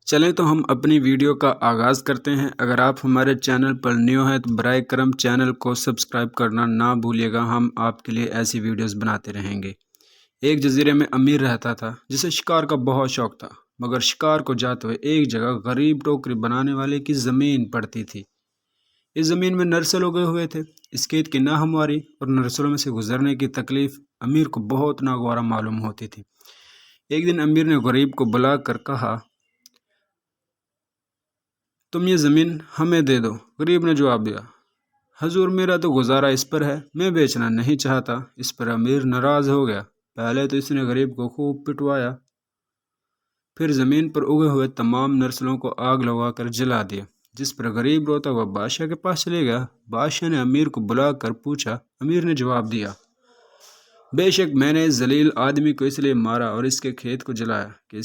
چلیں تو ہم اپنی ویڈیو کا آغاز کرتے ہیں۔ اگر آپ ہمارے چینل پر نیو ہیں تو برائے کرم چینل کو سبسکرائب کرنا نہ بھولیے گا، ہم آپ کے لیے ایسی ویڈیوز بناتے رہیں گے۔ ایک جزیرے میں امیر رہتا تھا جسے شکار کا بہت شوق تھا، مگر شکار کو جاتے ہوئے ایک جگہ غریب ٹوکری بنانے والے کی زمین پڑتی تھی۔ اس زمین میں نرسل اگے ہوئے تھے۔ اس کھیت کی ناہمواری اور نرسلوں میں سے گزرنے کی تکلیف امیر کو بہت ناگوارا معلوم ہوتی تھی۔ ایک دن امیر نے غریب کو بلا کر کہا، تم یہ زمین ہمیں دے دو۔ غریب نے جواب دیا، حضور میرا تو گزارا اس پر ہے، میں بیچنا نہیں چاہتا۔ اس پر امیر ناراض ہو گیا۔ پہلے تو اس نے غریب کو خوب پٹوایا، پھر زمین پر اگے ہوئے تمام نرسلوں کو آگ لگا کر جلا دیا، جس پر غریب روتا ہوا بادشاہ کے پاس چلے گیا۔ بادشاہ نے امیر کو بلا کر پوچھا۔ امیر نے جواب دیا، بے شک میں نے اس ذلیل آدمی کو اس لیے مارا اور اس کے کھیت کو جلایا کہ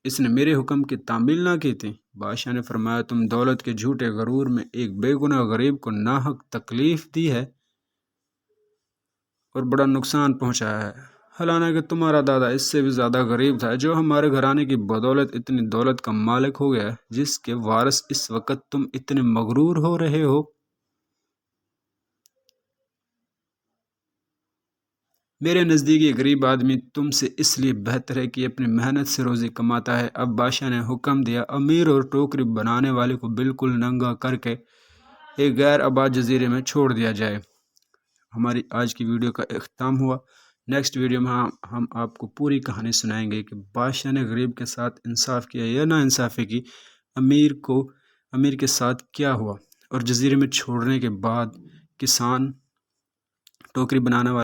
اس نے میرے حکم کی تعمیل نہ کی تھی۔ بادشاہ نے فرمایا، تم دولت کے جھوٹے غرور میں ایک بے گناہ غریب کو ناحق تکلیف دی ہے اور بڑا نقصان پہنچایا ہے، حالانکہ تمہارا دادا اس سے بھی زیادہ غریب تھا، جو ہمارے گھرانے کی بدولت اتنی دولت کا مالک ہو گیا، جس کے وارث اس وقت تم اتنے مغرور ہو رہے ہو۔ میرے نزدیک یہ غریب آدمی تم سے اس لیے بہتر ہے کہ اپنی محنت سے روزی کماتا ہے۔ اب بادشاہ نے حکم دیا، امیر اور ٹوکری بنانے والے کو بالکل ننگا کر کے ایک غیر آباد جزیرے میں چھوڑ دیا جائے۔ ہماری آج کی ویڈیو کا اختتام ہوا۔ نیکسٹ ویڈیو میں ہم آپ کو پوری کہانی سنائیں گے کہ بادشاہ نے غریب کے ساتھ انصاف کیا یا نا انصافی کی، امیر کے ساتھ کیا ہوا، اور جزیرے میں چھوڑنے کے بعد کسان، ٹوکری بنانے والے